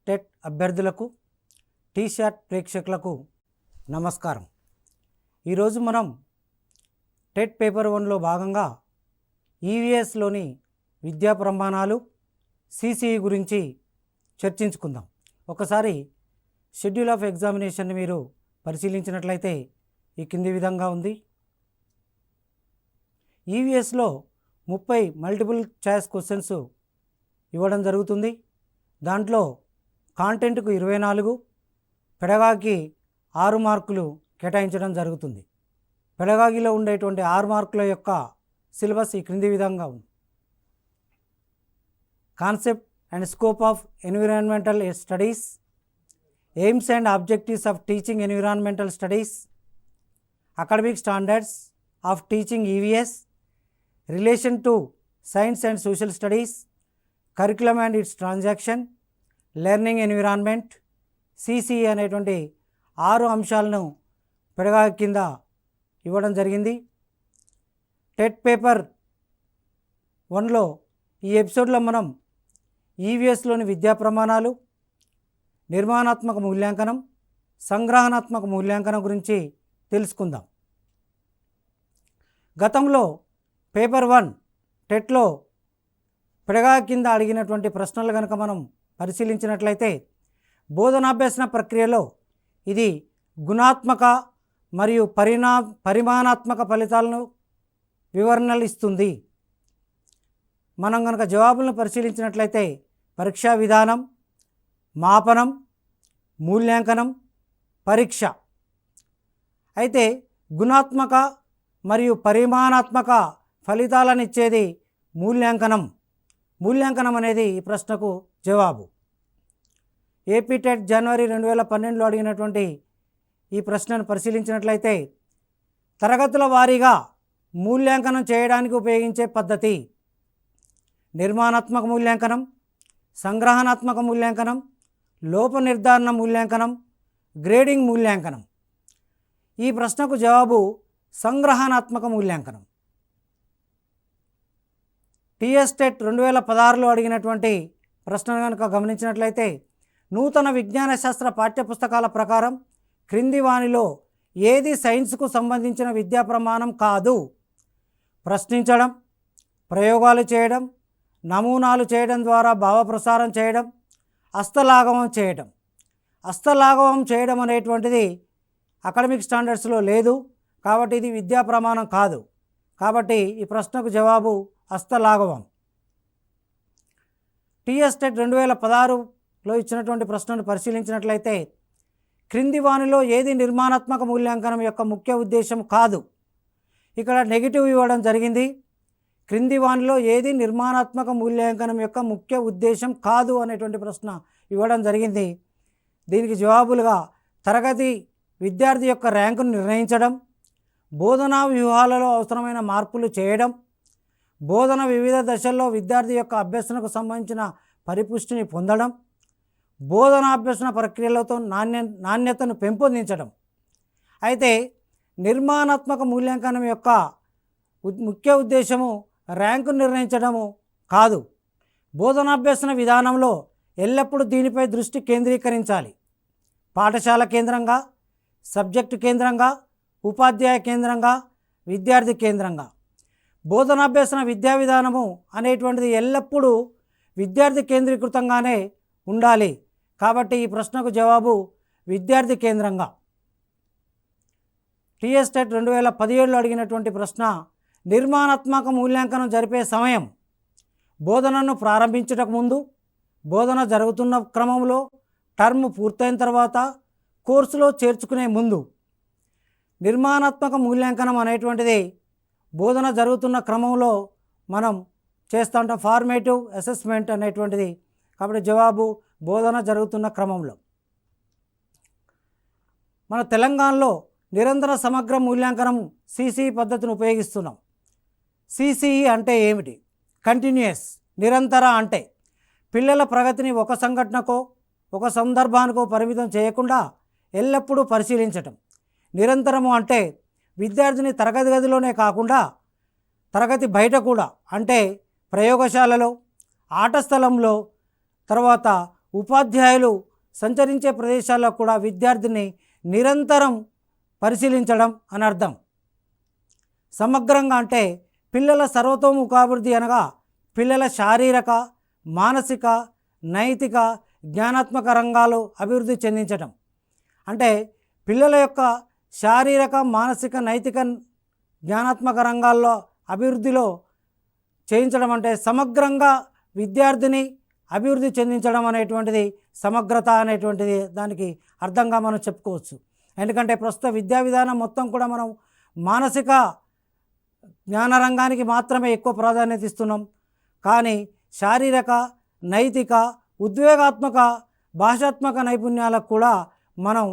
TET అభ్యర్థులకు టీషాట్ ప్రేక్షకులకు నమస్కారం. ఈరోజు మనం టెట్ పేపర్ 1లో భాగంగా ఈవీఎస్లోని విద్యా ప్రమాణాలు సిసిఈ గురించి చర్చించుకుందాం. ఒకసారి షెడ్యూల్ ఆఫ్ ఎగ్జామినేషన్ మీరు పరిశీలించినట్లయితే ఈ కింది విధంగా ఉంది. ఈవీఎస్లో 30 మల్టిపుల్ చాయిస్ క్వశ్చన్స్ ఇవ్వడం జరుగుతుంది. దాంట్లో కాంటెంట్కు 24, పెడగాకి 6 మార్కులు కేటాయించడం జరుగుతుంది. పెడగాగిలో ఉండేటువంటి 6 మార్కుల యొక్క సిలబస్ ఈ క్రింది విధంగా ఉంది. Concept and scope of environmental studies, aims and objectives of teaching environmental studies, academic standards of teaching EVS, relation to science and social studies, curriculum and it's transaction, learning environment, CCE అనేటువంటి 6 అంశాలను pedagogy కింద ఇవ్వడం జరిగింది. TET paper 1లో ఈ ఎపిసోడ్లో మనం ఈవీఎస్లోని విద్యా ప్రమాణాలు, నిర్మాణాత్మక మూల్యాంకనం, సంగ్రహణాత్మక మూల్యాంకనం గురించి తెలుసుకుందాం. గతంలో పేపర్ 1 టెట్లో పెడగాగి కింద అడిగినటువంటి ప్రశ్నలు కనుక మనం పరిశీలించినట్లయితే బోధనాభ్యసన ప్రక్రియలో ఇది గుణాత్మక మరియు పరిమాణాత్మక ఫలితాలను వివరణలు ఇస్తుంది. మనం కనుక జవాబులను పరిశీలించినట్లయితే పరీక్షా విధానం, మాపనం, మూల్యాంకనం, పరీక్ష. అయితే గుణాత్మక మరియు పరిమాణాత్మక ఫలితాలను ఇచ్చేది మూల్యాంకనం. మూల్యాంకనం అనేది ఈ ప్రశ్నకు జవాబు. ఏపీ టెట్ జనవరి 2012లో అడిగినటువంటి ఈ ప్రశ్నను పరిశీలించినట్లయితే తరగతుల వారీగా మూల్యాంకనం చేయడానికి ఉపయోగించే పద్ధతి నిర్మాణాత్మక మూల్యాంకనం, సంగ్రహణాత్మక మూల్యాంకనం, లోప నిర్ధారణ మూల్యాంకనం, గ్రేడింగ్ మూల్యాంకనం. ఈ ప్రశ్నకు జవాబు సంగ్రహణాత్మక మూల్యాంకనం. టీఎస్ టెట్ 2016లో అడిగినటువంటి ప్రశ్నను కనుక గమనించినట్లయితే నూతన విజ్ఞాన శాస్త్ర పాఠ్యపుస్తకాల ప్రకారం క్రింది వానిలో ఏది సైన్స్కు సంబంధించిన విద్యా ప్రమాణం కాదు? ప్రశ్నించడం, ప్రయోగాలు చేయడం, నమూనాలు చేయడం ద్వారా భావప్రసారం చేయడం, హస్తలాఘవం చేయడం. హస్తలాఘవం చేయడం అనేటువంటిది అకాడమిక్ స్టాండర్డ్స్లో లేదు, కాబట్టి ఇది విద్యా ప్రమాణం కాదు. కాబట్టి ఈ ప్రశ్నకు జవాబు హస్తలాఘవం. టీఎస్ టెట్ 2016లో ఇచ్చినటువంటి ప్రశ్నను పరిశీలించినట్లయితే క్రింది వానిలో ఏది నిర్మాణాత్మక మూల్యాంకనం యొక్క ముఖ్య ఉద్దేశం కాదు? ఇక్కడ నెగిటివ్ ఇవ్వడం జరిగింది. క్రింది వానిలో ఏది నిర్మాణాత్మక మూల్యాంకనం యొక్క ముఖ్య ఉద్దేశం కాదు అనేటువంటి ప్రశ్న ఇవ్వడం జరిగింది. దీనికి జవాబులుగా తరగతి విద్యార్థి యొక్క ర్యాంకును నిర్ణయించడం, బోధనా వ్యూహాలలో అవసరమైన మార్పులు చేయడం, బోధన వివిధ దశల్లో విద్యార్థి యొక్క అభ్యసనకు సంబంధించిన పరిపుష్టిని పొందడం, బోధనాభ్యసన ప్రక్రియలతో నాణ్యతను పెంపొందించడం. అయితే నిర్మాణాత్మక మూల్యాంకనం యొక్క ముఖ్య ఉద్దేశము ర్యాంకు నిర్ణయించడము కాదు. బోధనాభ్యసన విధానంలో ఎల్లప్పుడూ దీనిపై దృష్టి కేంద్రీకరించాలి. పాఠశాల కేంద్రంగా, సబ్జెక్టు కేంద్రంగా, ఉపాధ్యాయ కేంద్రంగా, విద్యార్థి కేంద్రంగా. బోధనాభ్యసన విద్యా విధానము అనేటువంటిది ఎల్లప్పుడూ విద్యార్థి కేంద్రీకృతంగానే ఉండాలి. కాబట్టి ఈ ప్రశ్నకు జవాబు విద్యార్థి కేంద్రంగా. టీఎస్ టెట్ 2017లో అడిగినటువంటి ప్రశ్న నిర్మాణాత్మక మూల్యాంకనం జరిపే సమయం బోధనను ప్రారంభించటకు ముందు, బోధన జరుగుతున్న క్రమంలో, టర్మ్ పూర్తయిన తర్వాత, కోర్సులో చేర్చుకునే ముందు. నిర్మాణాత్మక మూల్యాంకనం అనేటువంటిది బోధన జరుగుతున్న క్రమంలో మనం చేస్తూ ఉంటాం, ఫార్మేటివ్ అసెస్మెంట్ అనేటువంటిది. కాబట్టి జవాబు బోధన జరుగుతున్న క్రమంలో. మన తెలంగాణలో నిరంతర సమగ్ర మూల్యాంకనం సిసిఈ పద్ధతిని ఉపయోగిస్తున్నాం. సిసిఈ అంటే ఏమిటి? కంటిన్యూయస్, నిరంతర. అంటే పిల్లల ప్రగతిని ఒక సంఘటనకో ఒక సందర్భానికో పరిమితం చేయకుండా ఎల్లప్పుడూ పరిశీలించటం. నిరంతరము అంటే విద్యార్థిని తరగతి గదిలోనే కాకుండా తరగతి బయట కూడా, అంటే ప్రయోగశాలలో, ఆట స్థలంలో, తర్వాత ఉపాధ్యాయులు సంచరించే ప్రదేశాల్లో కూడా విద్యార్థిని నిరంతరం పరిశీలించడం అని అర్థం. సమగ్రంగా అంటే పిల్లల సర్వతోముఖాభివృద్ధి అనగా పిల్లల శారీరక, మానసిక, నైతిక, జ్ఞానాత్మక రంగాలు అభివృద్ధి చెందించటం. అంటే పిల్లల యొక్క శారీరక, మానసిక, నైతిక, జ్ఞానాత్మక రంగాల్లో అభివృద్ధిలో చేయించడం అంటే సమగ్రంగా విద్యార్థిని అభివృద్ధి చెందించడం అనేటువంటిది సమగ్రత అనేటువంటిది దానికి అర్థంగా మనం చెప్పుకోవచ్చు. ఎందుకంటే ప్రస్తుత విద్యా విధానం మొత్తం కూడా మనం మానసిక జ్ఞాన రంగానికి మాత్రమే ఎక్కువ ప్రాధాన్యత ఇస్తున్నాం. కానీ శారీరక, నైతిక, ఉద్వేగాత్మక, భాషాత్మక నైపుణ్యాలకు కూడా మనం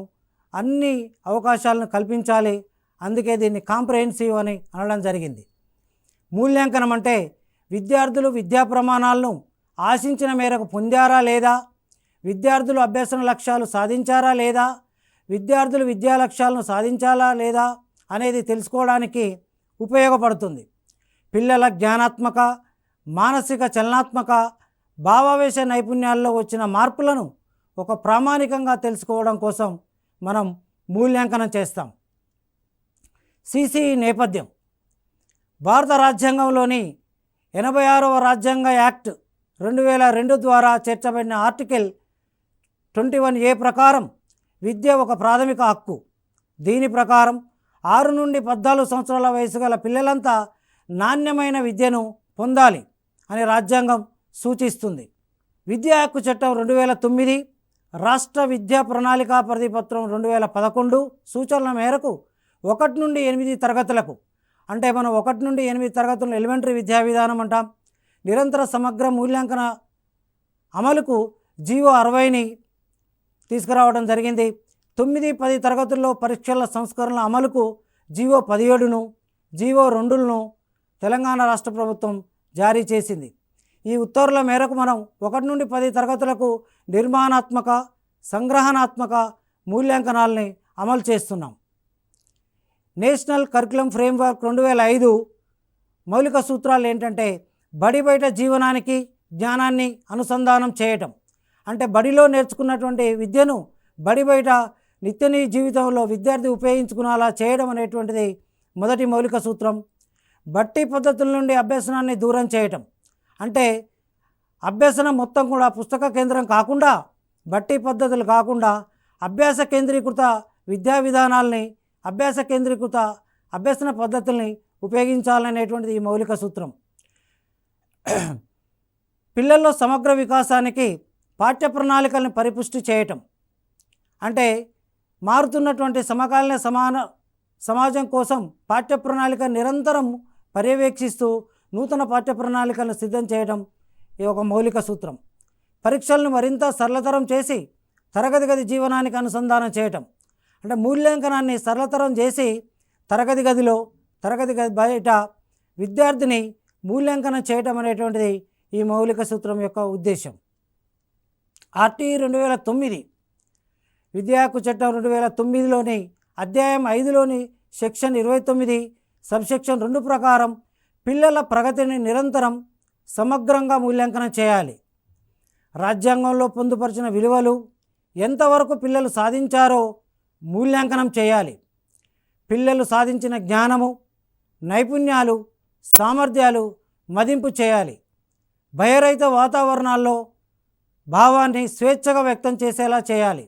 అన్ని అవకాశాలను కల్పించాలి. అందుకే దీన్ని కాంప్రహెన్సివ్ అని అనడం జరిగింది. మూల్యాంకనం అంటే విద్యార్థులు విద్యా ప్రమాణాలను ఆశించిన మేరకు పొందారా లేదా, విద్యార్థులు అభ్యసన లక్ష్యాలు సాధించారా లేదా, విద్యార్థులు విద్యా లక్ష్యాలను సాధించాలా లేదా అనేది తెలుసుకోవడానికి ఉపయోగపడుతుంది. పిల్లల జ్ఞానాత్మక, మానసిక, చలనాత్మక, భావావేశ నైపుణ్యాల్లో వచ్చిన మార్పులను ఒక ప్రామాణికంగా తెలుసుకోవడం కోసం మనం మూల్యాంకనం చేస్తాం. సిసిఈ నేపథ్యం. భారత రాజ్యాంగంలోని 86వ రాజ్యాంగ యాక్ట్ 2002 ద్వారా చేర్చబడిన ఆర్టికల్ 21A ప్రకారం విద్య ఒక ప్రాథమిక హక్కు. దీని ప్రకారం 6 నుండి 14 సంవత్సరాల వయసు గల పిల్లలంతా నాణ్యమైన విద్యను పొందాలి అని రాజ్యాంగం సూచిస్తుంది. విద్యా హక్కు చట్టం 2009, రాష్ట్ర విద్యా ప్రణాళికా పరిధిపత్రం 2011 సూచనల మేరకు 1 నుండి 8 తరగతులకు, అంటే మనం 1 నుండి 8 తరగతులను ఎలిమెంటరీ విద్యా విధానం అంటాం, నిరంతర సమగ్ర మూల్యాంకన అమలుకు జీవో 60ని తీసుకురావడం జరిగింది. 9, 10 తరగతుల్లో పరీక్షల సంస్కరణల అమలుకు జీవో 17ను, జీవో 2లను తెలంగాణ రాష్ట్ర ప్రభుత్వం జారీ చేసింది. ఈ ఉత్తర్వుల మేరకు మనం 1 నుండి 10 తరగతులకు నిర్మాణాత్మక, సంగ్రహణాత్మక మూల్యాంకనాల్ని అమలు చేస్తున్నాం. నేషనల్ కరికులం ఫ్రేమ్వర్క్ 2005 మౌలిక సూత్రాలు ఏంటంటే బడి బయట జీవనానికి జ్ఞానాన్ని అనుసంధానం చేయటం. అంటే బడిలో నేర్చుకున్నటువంటి విద్యను బడి బయట నిత్య జీవితంలో విద్యార్థి ఉపయోగించుకునేలా చేయడం అనేటువంటిది మొదటి మౌలిక సూత్రం. బట్టి పద్ధతుల నుండి అభ్యసనాన్ని దూరం చేయటం. అంటే అభ్యసనం మొత్తం కూడా పుస్తక కేంద్రం కాకుండా, బట్టి పద్ధతులు కాకుండా అభ్యాస కేంద్రీకృత విద్యా విధానాల్ని, అభ్యాస కేంద్రీకృత అభ్యసన పద్ధతుల్ని ఉపయోగించాలనేటువంటిది ఈ మౌలిక సూత్రం. పిల్లల్లో సమగ్ర వికాసానికి పాఠ్య ప్రణాళికలను పరిపుష్టి చేయటం. అంటే మారుతున్నటువంటి సమకాలీన సమాజం కోసం పాఠ్య ప్రణాళిక నిరంతరం పర్యవేక్షిస్తూ నూతన పాఠ్య ప్రణాళికలను సిద్ధం చేయడం ఈ ఒక మౌలిక సూత్రం. పరీక్షలను మరింత సరళతరం చేసి తరగతి గది జీవనానికి అనుసంధానం చేయటం. అంటే మూల్యాంకనాన్ని సరళతరం చేసి తరగతి గదిలో, తరగతి గది బయట విద్యార్థిని మూల్యాంకనం చేయటం అనేటువంటిది ఈ మౌలిక సూత్రం యొక్క ఉద్దేశం. ఆర్టీ 2009, విద్యా హక్కు చట్టం 2009లోని అధ్యాయం 5లోని సెక్షన్ 29 సబ్సెక్షన్ 2 ప్రకారం పిల్లల ప్రగతిని నిరంతరం సమగ్రంగా మూల్యాంకనం చేయాలి. రాజ్యాంగంలో పొందుపరిచిన విలువలు ఎంతవరకు పిల్లలు సాధించారో మూల్యాంకనం చేయాలి. పిల్లలు సాధించిన జ్ఞానము, నైపుణ్యాలు, సామర్థ్యాలు మదింపు చేయాలి. భయరహిత వాతావరణాల్లో భావాన్ని స్వేచ్ఛగా వ్యక్తం చేసేలా చేయాలి.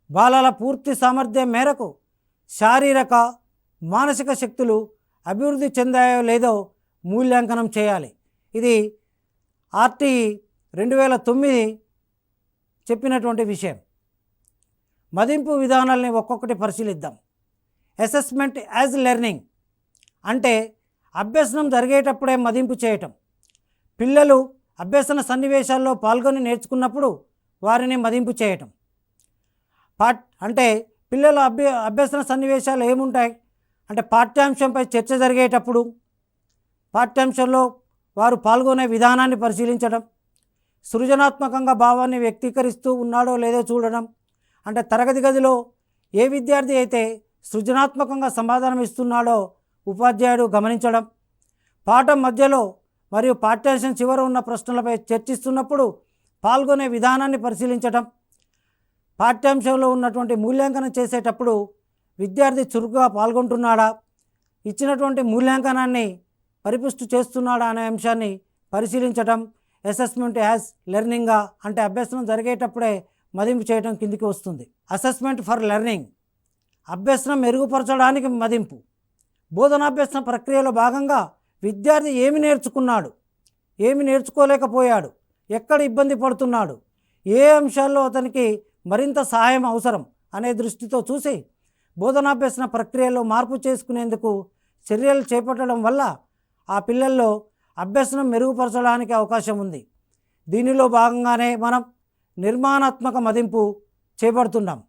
బాలల పూర్తి సామర్థ్యం మేరకు శారీరక, మానసిక శక్తులు అభివృద్ధి చెందాయో లేదో మూల్యాంకనం చేయాలి. ఇది ఆర్టీ 2009 చెప్పినటువంటి విషయం. మదింపు విధానాలని ఒక్కొక్కటి పరిశీలిద్దాం. అసెస్మెంట్ యాజ్ లెర్నింగ్ అంటే అభ్యసనం జరిగేటప్పుడే మదింపు చేయటం. పిల్లలు అభ్యసన సన్నివేశాల్లో పాల్గొని నేర్చుకున్నప్పుడు వారిని మదింపు చేయటం. అంటే పిల్లల అభ్యసన సన్నివేశాలు ఏముంటాయి అంటే పాఠ్యాంశంపై చర్చ జరిగేటప్పుడు పాఠ్యాంశంలో వారు పాల్గొనే విధానాన్ని పరిశీలించడం, సృజనాత్మకంగా భావాన్ని వ్యక్తీకరిస్తూ ఉన్నాడో లేదో చూడడం. అంటే తరగతి గదిలో ఏ విద్యార్థి అయితే సృజనాత్మకంగా సమాధానం ఇస్తున్నాడో ఉపాధ్యాయుడు గమనించడం. పాఠం మధ్యలో మరియు పాఠ్యాంశం చివర ఉన్న ప్రశ్నలపై చర్చిస్తున్నప్పుడు పాల్గొనే విధానాన్ని పరిశీలించటం, పాఠ్యాంశంలో ఉన్నటువంటి మూల్యాంకనం చేసేటప్పుడు విద్యార్థి చురుకుగా పాల్గొంటున్నాడా, ఇచ్చినటువంటి మూల్యాంకనాన్ని పరిపుష్టి చేస్తున్నాడా అనే అంశాన్ని పరిశీలించటం. అసెస్మెంట్ యాజ్ లెర్నింగ్గా, అంటే అభ్యసనం జరిగేటప్పుడే మదింపు చేయడం కిందికి వస్తుంది. అసెస్మెంట్ ఫర్ లెర్నింగ్, అభ్యసనం మెరుగుపరచడానికి మదింపు. బోధనాభ్యసన ప్రక్రియలో భాగంగా విద్యార్థి ఏమి నేర్చుకున్నాడు, ఏమి నేర్చుకోలేకపోయాడు, ఎక్కడ ఇబ్బంది పడుతున్నాడు, ఏ అంశాల్లో అతనికి మరింత సహాయం అవసరం అనే దృష్టితో చూసి బోధనాభ్యసన ప్రక్రియలో మార్పు చేసుకునేందుకు చర్యలు చేపట్టడం వల్ల ఆ పిల్లల్లో అభ్యసనం మెరుగుపరచడానికి అవకాశం ఉంది. దీనిలో భాగంగానే మనం నిర్మాణాత్మక మదింపు చేపడుతున్నాం.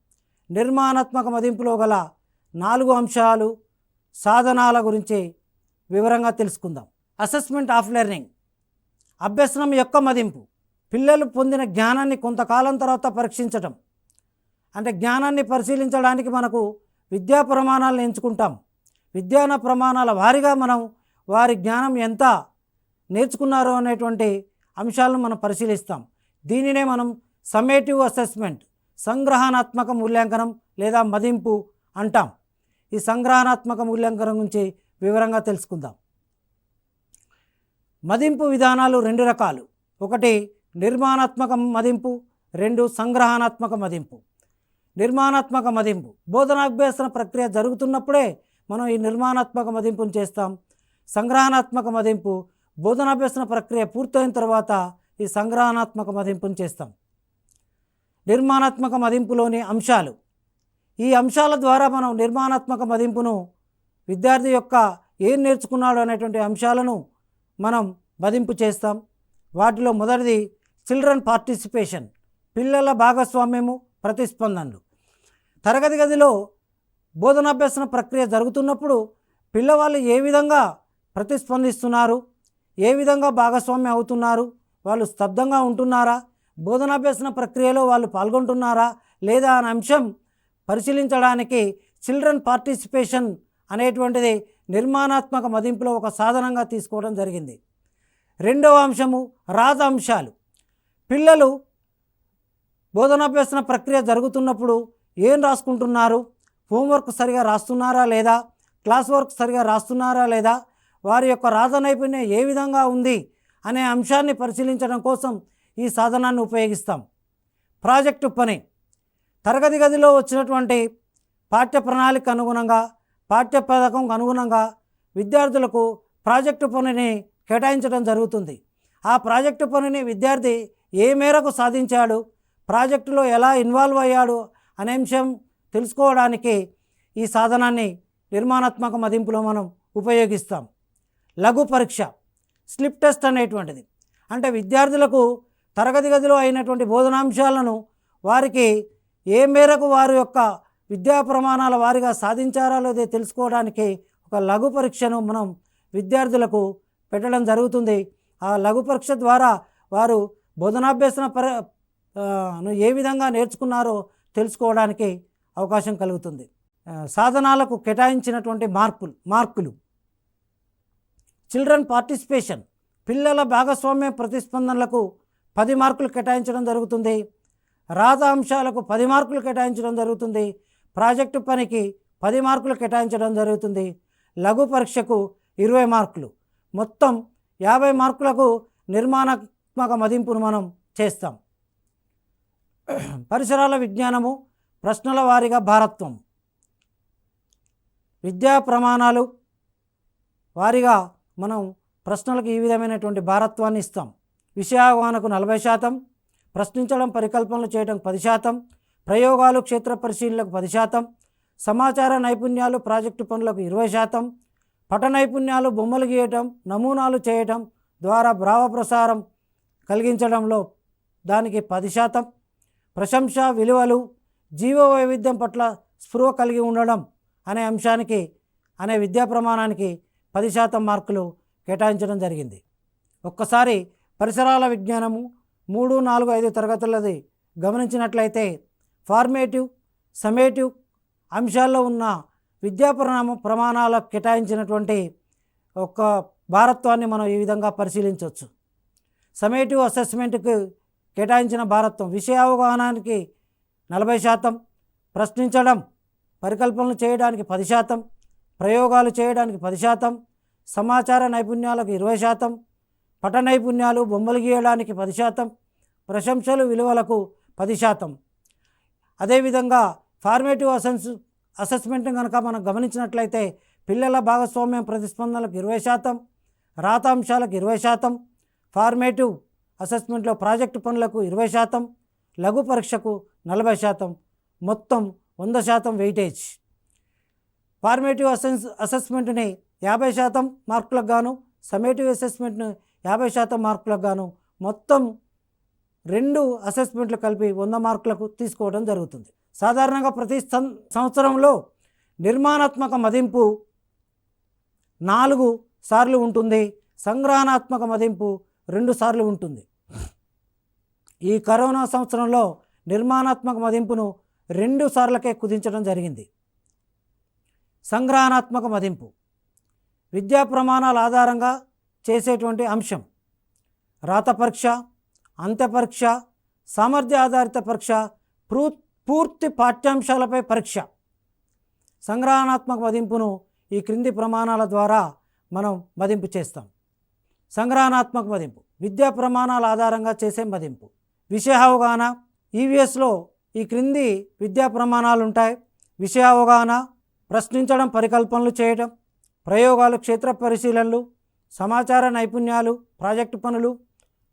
నిర్మాణాత్మక మదింపులో గల 4 అంశాలు, సాధనాల గురించి వివరంగా తెలుసుకుందాం. అసెస్మెంట్ ఆఫ్ లెర్నింగ్, అభ్యసనం యొక్క మదింపు. పిల్లలు పొందిన జ్ఞానాన్ని కొంతకాలం తర్వాత పరీక్షించటం. అంటే జ్ఞానాన్ని పరిశీలించడానికి మనకు విద్యా ప్రమాణాలను ఎంచుకుంటాం. విజ్ఞాన ప్రమాణాల వారీగా మనం వారి జ్ఞానం ఎంత నేర్చుకున్నారో అనేటువంటి అంశాలను మనం పరిశీలిస్తాం. దీనినే మనం సమ్మేటివ్ అసెస్మెంట్, సంగ్రహణాత్మక మూల్యాంకనం లేదా మదింపు అంటాం. ఈ సంగ్రహణాత్మక మూల్యాంకనం గురించి వివరంగా తెలుసుకుందాం. మదింపు విధానాలు 2 రకాలు. ఒకటి నిర్మాణాత్మక మదింపు, 2 సంగ్రహణాత్మక మదింపు. నిర్మాణాత్మక మదింపు బోధనాభ్యసన ప్రక్రియ జరుగుతున్నప్పుడే మనం ఈ నిర్మాణాత్మక మదింపును చేస్తాం. సంగ్రహణాత్మక మదింపు బోధనాభ్యసన ప్రక్రియ పూర్తయిన తర్వాత ఈ సంగ్రహణాత్మక మదింపును చేస్తాం. నిర్మాణాత్మక మదింపులోని అంశాలు. ఈ అంశాల ద్వారా మనం నిర్మాణాత్మక మదింపును విద్యార్థి యొక్క ఏం నేర్చుకున్నాడు అనేటువంటి అంశాలను మనం మదింపు చేస్తాం. వాటిలో మొదటిది చిల్డ్రన్ పార్టిసిపేషన్, పిల్లల భాగస్వామ్యము, ప్రతిస్పందనలు. తరగతి గదిలో బోధనాభ్యసన ప్రక్రియ జరుగుతున్నప్పుడు పిల్లవాళ్ళు ఏ విధంగా ప్రతిస్పందిస్తున్నారు, ఏ విధంగా భాగస్వామ్యం అవుతున్నారు, వాళ్ళు స్తబ్దంగా ఉంటున్నారా, బోధనాభ్యసన ప్రక్రియలో వాళ్ళు పాల్గొంటున్నారా లేదా అనే అంశం పరిశీలించడానికి చిల్డ్రన్ పార్టిసిపేషన్ అనేటువంటిది నిర్మాణాత్మక మదింపులో ఒక సాధనంగా తీసుకోవడం జరిగింది. రెండవ అంశము రాత అంశాలు. పిల్లలు బోధనాభ్యసన ప్రక్రియ జరుగుతున్నప్పుడు ఏం రాసుకుంటున్నారు, హోంవర్క్ సరిగా రాస్తున్నారా లేదా, క్లాస్ వర్క్ సరిగా రాస్తున్నారా లేదా, వారి యొక్క రాత నైపుణ్యం ఏ విధంగా ఉంది అనే అంశాన్ని పరిశీలించడం కోసం ఈ సాధనాన్ని ఉపయోగిస్తాం. ప్రాజెక్టు పని. తరగతి గదిలో వచ్చినటువంటి పాఠ్య ప్రణాళిక అనుగుణంగా, పాఠ్య పథకం అనుగుణంగా విద్యార్థులకు ప్రాజెక్టు పనిని కేటాయించడం జరుగుతుంది. ఆ ప్రాజెక్టు పనిని విద్యార్థి ఏ మేరకు సాధించాడు, ప్రాజెక్టులో ఎలా ఇన్వాల్వ్ అయ్యాడు అనే అంశం తెలుసుకోవడానికి ఈ సాధనాన్ని నిర్మాణాత్మక మదింపులో మనం ఉపయోగిస్తాం. లఘు పరీక్ష, స్లిప్ టెస్ట్ అనేటువంటిది. అంటే విద్యార్థులకు తరగతి గదిలో అయినటువంటి బోధనాంశాలను వారికి ఏ మేరకు వారి యొక్క విద్యా ప్రమాణాల వారిగా సాధించారా లేదో తెలుసుకోవడానికి ఒక లఘు పరీక్షను మనం విద్యార్థులకు పెట్టడం జరుగుతుంది. ఆ లఘు పరీక్ష ద్వారా వారు బోధనాభ్యసన ఏ విధంగా నేర్చుకున్నారో తెలుసుకోవడానికి అవకాశం కలుగుతుంది. సాధనాలకు కేటాయించినటువంటి మార్కులు. చిల్డ్రన్ పార్టిసిపేషన్, పిల్లల భాగస్వామ్య ప్రతిస్పందనలకు 10 మార్కులు కేటాయించడం జరుగుతుంది. రాత అంశాలకు 10 మార్కులు కేటాయించడం జరుగుతుంది. ప్రాజెక్టు పనికి 10 మార్కులు కేటాయించడం జరుగుతుంది. లఘు పరీక్షకు 20 మార్కులు. మొత్తం 50 మార్కులకు నిర్మాణాత్మక మదింపును మనం చేస్తాం. పరిసరాల విజ్ఞానము, ప్రశ్నల వారీగా భారత్వం. విద్యా ప్రమాణాలు వారీగా మనం ప్రశ్నలకు ఈ విధమైనటువంటి భారత్వాన్ని ఇస్తాం. విషయావగాహనకు 40%, ప్రశ్నించడం పరికల్పనలు చేయడం 10%, ప్రయోగాలు క్షేత్ర పరిశీలనలకు 10%, సమాచార నైపుణ్యాలు ప్రాజెక్టు పనులకు 20%, పట నైపుణ్యాలు బొమ్మలు గీయటం, నమూనాలు చేయటం ద్వారా భావ ప్రసారం కలిగించడంలో దానికి 10%, ప్రశంస విలువలు, జీవ వైవిధ్యం పట్ల స్పృహ కలిగి ఉండడం అనే అంశానికి అనే విద్యా ప్రమాణానికి 10% మార్కులు కేటాయించడం జరిగింది. ఒక్కసారి పరిసరాల విజ్ఞానము 3, 4, 5 తరగతులది గమనించినట్లయితే ఫార్మేటివ్, సమ్మేటివ్ అంశాల్లో ఉన్న విద్యా ప్రమాణాలకు కేటాయించినటువంటి ఒక భారత్వాన్ని మనం ఈ విధంగా పరిశీలించవచ్చు. సమ్మేటివ్ అసెస్మెంట్కి కేటాయించిన భారత్వం. విషయ అవగాహనానికి 40%, ప్రశ్నించడం పరికల్పనలు చేయడానికి 10%, ప్రయోగాలు చేయడానికి 10%, సమాచార నైపుణ్యాలకు 20%, పట నైపుణ్యాలు బొమ్మలు గీయడానికి 10%, ప్రశంసలు విలువలకు 10%. అదేవిధంగా ఫార్మేటివ్ అసెస్మెంట్ కనుక మనం గమనించినట్లయితే పిల్లల భాగస్వామ్యం ప్రతిస్పందనలకు 20%, రాతాంశాలకు 20%, ఫార్మేటివ్ అసెస్మెంట్లో ప్రాజెక్టు పనులకు 20%, లఘు పరీక్షకు 40%, మొత్తం 100% వెయిటేజ్. ఫార్మేటివ్ అసెస్మెంట్ని 50% మార్కులకు గాను, సమ్మేటివ్ అసెస్మెంట్ను 50% మార్కులకు గాను మొత్తం 2 అసెస్మెంట్లు కలిపి 100 మార్కులకు తీసుకోవడం జరుగుతుంది. సాధారణంగా ప్రతి సంవత్సరంలో నిర్మాణాత్మక మదింపు 4 సార్లు ఉంటుంది, సంగ్రహణాత్మక మదింపు 2 సార్లు ఉంటుంది. ఈ కరోనా సంవత్సరంలో నిర్మాణాత్మక మదింపును 2 సార్లకే కుదించడం జరిగింది. సంగ్రహణాత్మక మదింపు విద్యా ప్రమాణాల ఆధారంగా చేసేటువంటి అంశం. రాత పరీక్ష, అంత్య పరీక్ష, సామర్థ్య ఆధారిత పరీక్ష, పూర్తి పాఠ్యాంశాలపై పరీక్ష. సంగ్రహణాత్మక మదింపును ఈ క్రింది ప్రమాణాల ద్వారా మనం మదింపు చేస్తాం. సంగ్రహణాత్మక మదింపు విద్యా ప్రమాణాల ఆధారంగా చేసే మదింపు. విషయ అవగాహన ఈవీఎస్లో ఈ క్రింది విద్యా ప్రమాణాలు ఉంటాయి. విషయ అవగాహన, ప్రశ్నించడం పరికల్పనలు చేయడం, ప్రయోగాలు క్షేత్ర పరిశీలనలు, సమాచార నైపుణ్యాలు ప్రాజెక్టు పనులు,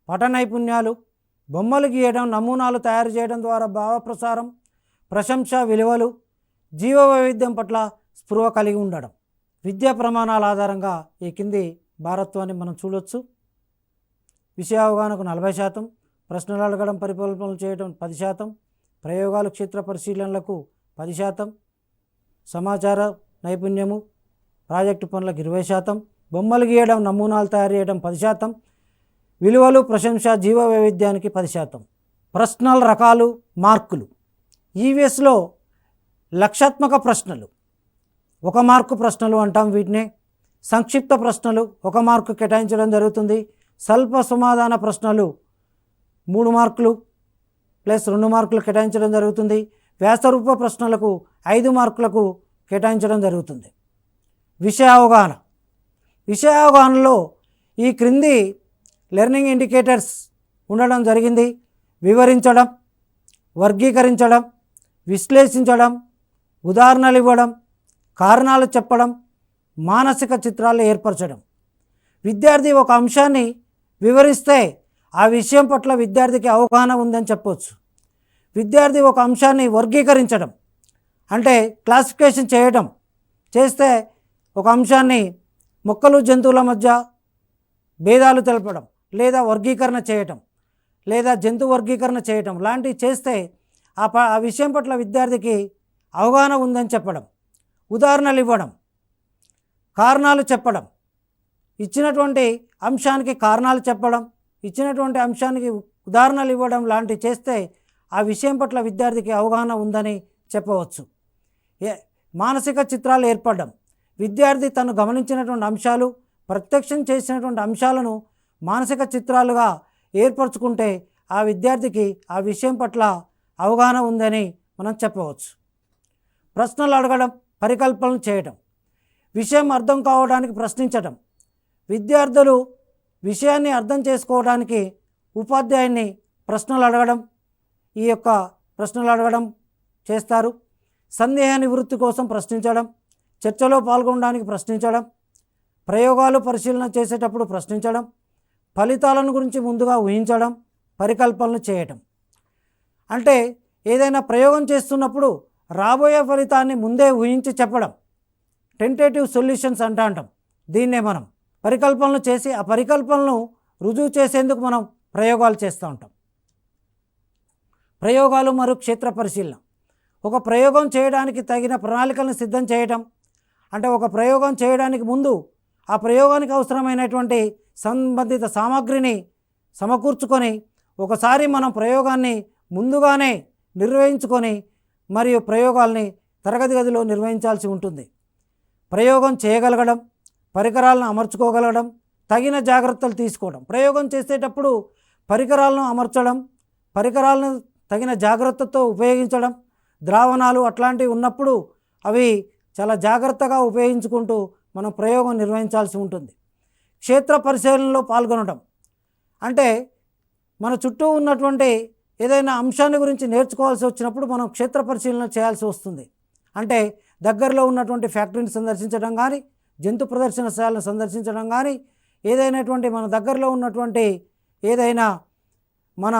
పట నైపుణ్యాలు, బొమ్మలు గీయడం, నమూనాలు తయారు చేయడం ద్వారా భావప్రసారం, ప్రశంస విలువలు, జీవ వైవిధ్యం పట్ల స్పృహ కలిగి ఉండడం. విద్యా ప్రమాణాల ఆధారంగా ఈ కింది భారత్వాన్ని మనం చూడవచ్చు. విషయ అవగాహనకు 40%, ప్రశ్నలు అడగడం పరికల్పనలు చేయడం 10%, ప్రయోగాలు క్షేత్ర పరిశీలనలకు 10%, సమాచార నైపుణ్యము ప్రాజెక్టు పనులకు 20%, బొమ్మలు గీయడం నమూనాలు తయారు చేయడం 10%, విలువలు ప్రశంస జీవ వైవిధ్యానికి 10%. ప్రశ్నల రకాలు, మార్కులు. ఈవీఎస్లో లక్ష్యాత్మక ప్రశ్నలు 1 మార్కు ప్రశ్నలు అంటాం వీటిని. సంక్షిప్త ప్రశ్నలు 1 మార్కు కేటాయించడం జరుగుతుంది. స్వల్ప సమాధాన ప్రశ్నలు 3 మార్కులు ప్లస్ 2 మార్కులు కేటాయించడం జరుగుతుంది. వ్యాసరూప ప్రశ్నలకు 5 మార్కులకు కేటాయించడం జరుగుతుంది. విషయ అవగాహన. విషయ అవగాహనలో ఈ క్రింది లెర్నింగ్ ఇండికేటర్స్ ఉండడం జరిగింది. వివరించడం, వర్గీకరించడం, విశ్లేషించడం, ఉదాహరణలు ఇవ్వడం, కారణాలు చెప్పడం, మానసిక చిత్రాలు ఏర్పరచడం. విద్యార్థి ఒక అంశాన్ని వివరిస్తే ఆ విషయం పట్ల విద్యార్థికి అవగాహన ఉందని చెప్పవచ్చు. విద్యార్థి ఒక అంశాన్ని వర్గీకరించడం అంటే క్లాసిఫికేషన్ చేయడం చేస్తే ఒక అంశాన్ని మొక్కలు జంతువుల మధ్య భేదాలు తెలపడం లేదా వర్గీకరణ చేయటం లేదా జంతు వర్గీకరణ చేయటం లాంటివి చేస్తే ఆ విషయం పట్ల విద్యార్థికి అవగాహన ఉందని చెప్పడం. ఉదాహరణలు ఇవ్వడం, కారణాలు చెప్పడం, ఇచ్చినటువంటి అంశానికి కారణాలు చెప్పడం, ఇచ్చినటువంటి అంశానికి ఉదాహరణలు ఇవ్వడం లాంటివి చేస్తే ఆ విషయం పట్ల విద్యార్థికి అవగాహన ఉందని చెప్పవచ్చు. మానసిక చిత్రాలు ఏర్పడడం, విద్యార్థి తను గమనించినటువంటి అంశాలు, ప్రత్యక్షం చేసినటువంటి అంశాలను మానసిక చిత్రాలుగా ఏర్పరచుకుంటే ఆ విద్యార్థికి ఆ విషయం పట్ల అవగాహన ఉందని మనం చెప్పవచ్చు. ప్రశ్నలు అడగడం, పరికల్పనలు చేయడం, విషయం అర్థం కావడానికి ప్రశ్నించడం. విద్యార్థులు విషయాన్ని అర్థం చేసుకోవడానికి ఉపాధ్యాయుని ప్రశ్నలు అడగడం, ఈ యొక్క ప్రశ్నలు అడగడం చేస్తారు. సందేహ నివృత్తి కోసం ప్రశ్నించడం, చర్చలో పాల్గొనడానికి ప్రశ్నించడం, ప్రయోగాలు పరిశీలన చేసేటప్పుడు ప్రశ్నించడం, ఫలితాలను గురించి ముందుగా ఊహించడం, పరికల్పనలు చేయటం. అంటే ఏదైనా ప్రయోగం చేస్తున్నప్పుడు రాబోయే ఫలితాన్ని ముందే ఊహించి చెప్పడం, టెంటేటివ్ సొల్యూషన్స్ అంటాం. దీన్నే మనం పరికల్పనలు చేసి ఆ పరికల్పనలను రుజువు చేసేందుకు మనం ప్రయోగాలు చేస్తూ ఉంటాం. ప్రయోగాలు మరియు క్షేత్ర పరిశీలన. ఒక ప్రయోగం చేయడానికి తగిన ప్రణాళికలను సిద్ధం చేయటం అంటే ఒక ప్రయోగం చేయడానికి ముందు ఆ ప్రయోగానికి అవసరమైనటువంటి సంబంధిత సామాగ్రిని సమకూర్చుకొని ఒకసారి మనం ప్రయోగాన్ని ముందుగానే నిర్వహించుకొని మరియు ప్రయోగాల్ని తరగతి గదిలో నిర్వహించాల్సి ఉంటుంది. ప్రయోగం చేయగలగడం, పరికరాలను అమర్చుకోగలగడం, తగిన జాగ్రత్తలు తీసుకోవడం. ప్రయోగం చేసేటప్పుడు పరికరాలను అమర్చడం, పరికరాలను తగిన జాగ్రత్తతో ఉపయోగించడం, ద్రావణాలు అట్లాంటివి ఉన్నప్పుడు అవి చాలా జాగ్రత్తగా ఉపయోగించుకుంటూ మనం ప్రయోగం నిర్వహించాల్సి ఉంటుంది. క్షేత్ర పరిశీలనలో పాల్గొనడం అంటే మన చుట్టూ ఉన్నటువంటి ఏదైనా అంశాన్ని గురించి నేర్చుకోవాల్సి వచ్చినప్పుడు మనం క్షేత్ర పరిశీలన చేయాల్సి వస్తుంది. అంటే దగ్గరలో ఉన్నటువంటి ఫ్యాక్టరీని సందర్శించడం కానీ, జంతు ప్రదర్శనశాలను సందర్శించడం కానీ, ఏదైనటువంటి మన దగ్గరలో ఉన్నటువంటి ఏదైనా మన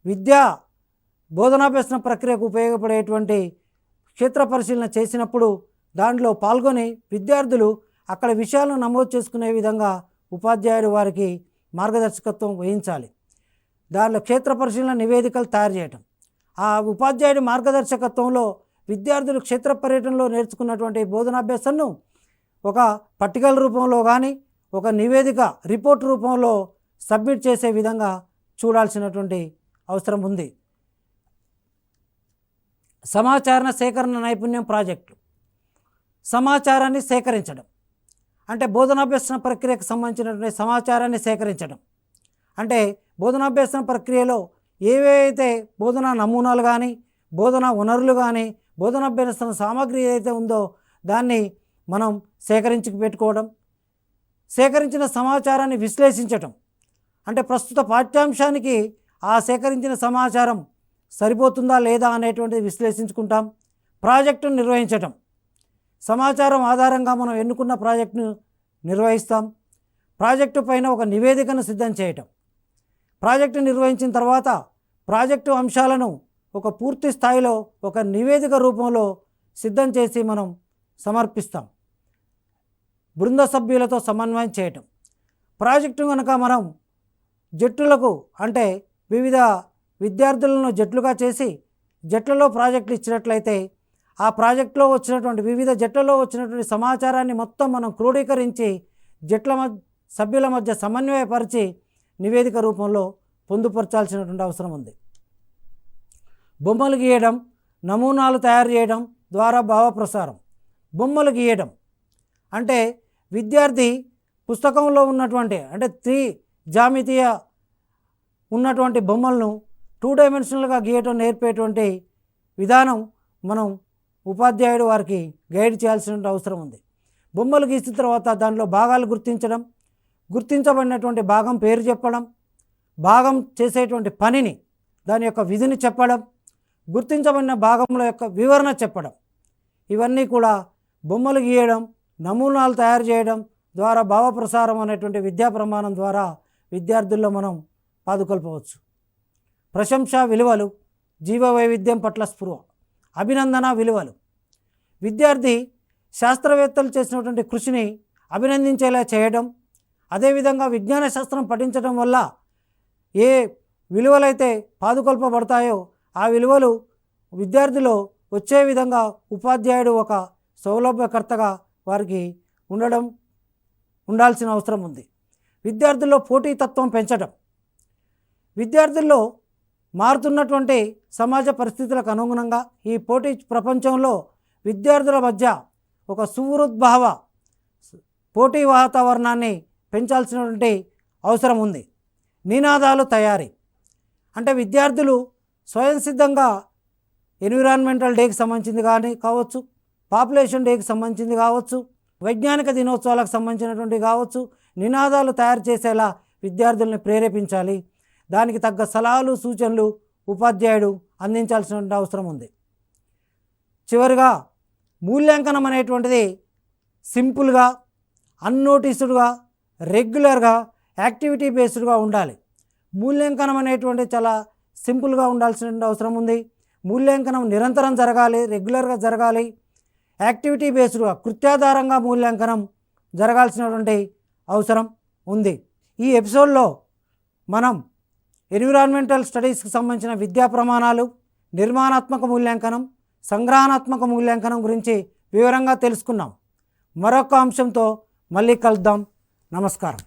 విద్యా బోధనాభ్యసన ప్రక్రియకు ఉపయోగపడేటువంటి క్షేత్ర పరిశీలన చేసినప్పుడు దాంట్లో పాల్గొని విద్యార్థులు అక్కడ విషయాలను నమోదు చేసుకునే విధంగా ఉపాధ్యాయుడు వారికి మార్గదర్శకత్వం వహించాలి. దానిలో క్షేత్ర పరిశీలన నివేదికలు తయారు చేయటం, ఆ ఉపాధ్యాయుడి మార్గదర్శకత్వంలో విద్యార్థులు క్షేత్ర పర్యటనలో నేర్చుకున్నటువంటి బోధనాభ్యాసాన్ని ఒక పట్టికల రూపంలో కానీ, ఒక నివేదిక రిపోర్ట్ రూపంలో సబ్మిట్ చేసే విధంగా చూడాల్సినటువంటి అవసరం ఉంది. సమాచార సేకరణ నైపుణ్యం ప్రాజెక్టు. సమాచారాన్ని సేకరించడం అంటే బోధనాభ్యసన ప్రక్రియకు సంబంధించినటువంటి సమాచారాన్ని సేకరించడం. అంటే బోధనాభ్యసన ప్రక్రియలో ఏవైతే బోధనా నమూనాలు కానీ, బోధనా వనరులు కానీ, బోధనాభ్యసన సామాగ్రి ఏదైతే ఉందో దాన్ని మనం సేకరించి పెట్టుకోవడం, సేకరించిన సమాచారాన్ని విశ్లేషించటం. అంటే ప్రస్తుత పాఠ్యాంశానికి ఆ సేకరించిన సమాచారం సరిపోతుందా లేదా అనేటువంటిది విశ్లేషించుకుంటాం. ప్రాజెక్టును నిర్వహించటం, సమాచారం ఆధారంగా మనం ఎన్నుకున్న ప్రాజెక్టును నిర్వహిస్తాం. ప్రాజెక్టు పైన ఒక నివేదికను సిద్ధం చేయటం, ప్రాజెక్టు నిర్వహించిన తర్వాత ప్రాజెక్టు అంశాలను ఒక పూర్తి స్థాయిలో ఒక నివేదిక రూపంలో సిద్ధం చేసి మనం సమర్పిస్తాం. బృంద సభ్యులతో సమన్వయం చేయటం. ప్రాజెక్టు కనుక మనం జట్టులకు అంటే వివిధ విద్యార్థులను జట్లుగా చేసి జట్లలో ప్రాజెక్టులు ఇచ్చినట్లయితే ఆ ప్రాజెక్టులో వచ్చినటువంటి వివిధ జట్లలో వచ్చినటువంటి సమాచారాన్ని మొత్తం మనం క్రోడీకరించి సభ్యుల మధ్య సమన్వయపరిచి నివేదిక రూపంలో పొందుపరచాల్సినటువంటి అవసరం ఉంది. బొమ్మలు గీయడం, నమూనాలు తయారు చేయడం ద్వారా భావప్రసారం. బొమ్మలు గీయడం అంటే విద్యార్థి పుస్తకంలో ఉన్నటువంటి అంటే 3 జామితీయ ఉన్నటువంటి బొమ్మలను 2 డైమెన్షనల్గా గీయటం నేర్పేటువంటి విధానం మనం ఉపాధ్యాయుడు వారికి గైడ్ చేయాల్సిన అవసరం ఉంది. బొమ్మలు గీసిన తర్వాత దాంట్లో భాగాలు గుర్తించడం, గుర్తించబడినటువంటి భాగం పేరు చెప్పడం, భాగం చేసేటువంటి పనిని దాని యొక్క విధిని చెప్పడం, గుర్తించబడిన భాగంలో యొక్క వివరణ చెప్పడం. ఇవన్నీ కూడా బొమ్మలు గీయడం, నమూనాలు తయారు చేయడం ద్వారా భావప్రసారం అనేటువంటి విద్యా ప్రమాణం ద్వారా విద్యార్థుల్లో మనం పాదుకొల్పవచ్చు. ప్రశంసా విలువలు, జీవ వైవిధ్యం పట్ల స్పృహ, అభినందన విలువలు. విద్యార్థి శాస్త్రవేత్తలు చేసినటువంటి కృషిని అభినందించేలా చేయడం, అదేవిధంగా విజ్ఞాన శాస్త్రం పఠించడం వల్ల ఏ విలువలైతే పాదుకొల్పబడతాయో ఆ విలువలు విద్యార్థిలో వచ్చే విధంగా ఉపాధ్యాయుడు ఒక సౌలభ్యకర్తగా వారికి ఉండాల్సిన అవసరం ఉంది. విద్యార్థుల్లో పోటీతత్వం పెంచడం. విద్యార్థుల్లో మారుతున్నటువంటి సమాజ పరిస్థితులకు అనుగుణంగా ఈ పోటీ ప్రపంచంలో విద్యార్థుల మధ్య ఒక సుహృద్భావ పోటీ వాతావరణాన్ని పెంచాల్సినటువంటి అవసరం ఉంది. నినాదాలు తయారీ అంటే విద్యార్థులు స్వయం సిద్ధంగా ఎన్విరాన్మెంటల్ డేకి సంబంధించింది కానీ కావచ్చు, పాపులేషన్ డేకి సంబంధించింది కావచ్చు, వైజ్ఞానిక దినోత్సవాలకు సంబంధించినటువంటి కావచ్చు, నినాదాలు తయారు చేసేలా విద్యార్థుల్ని ప్రేరేపించాలి. దానికి తగ్గ సలహాలు సూచనలు ఉపాధ్యాయుడు అందించాల్సిన అవసరం ఉంది. చివరిగా మూల్యాంకనం అనేటువంటిది సింపుల్గా, అన్నోటీస్డ్గా, రెగ్యులర్గా, యాక్టివిటీ బేస్డ్గా ఉండాలి. మూల్యాంకనం అనేటువంటిది చాలా సింపుల్గా ఉండాల్సిన అవసరం ఉంది. మూల్యాంకనం నిరంతరం జరగాలి, రెగ్యులర్గా జరగాలి. యాక్టివిటీ బేస్డ్గా కృత్యాధారంగా మూల్యాంకనం జరగాల్సినటువంటి అవసరం ఉంది. ఈ ఎపిసోడ్లో మనం ఎన్విరాన్మెంటల్ స్టడీస్కి సంబంధించిన విద్యా ప్రమాణాలు, నిర్మాణాత్మక మూల్యాంకనం, సంగ్రహణాత్మక మూల్యాంకనం గురించి వివరంగా తెలుసుకున్నాం. మరొక అంశంతో మళ్ళీ కలుద్దాం. నమస్కారం.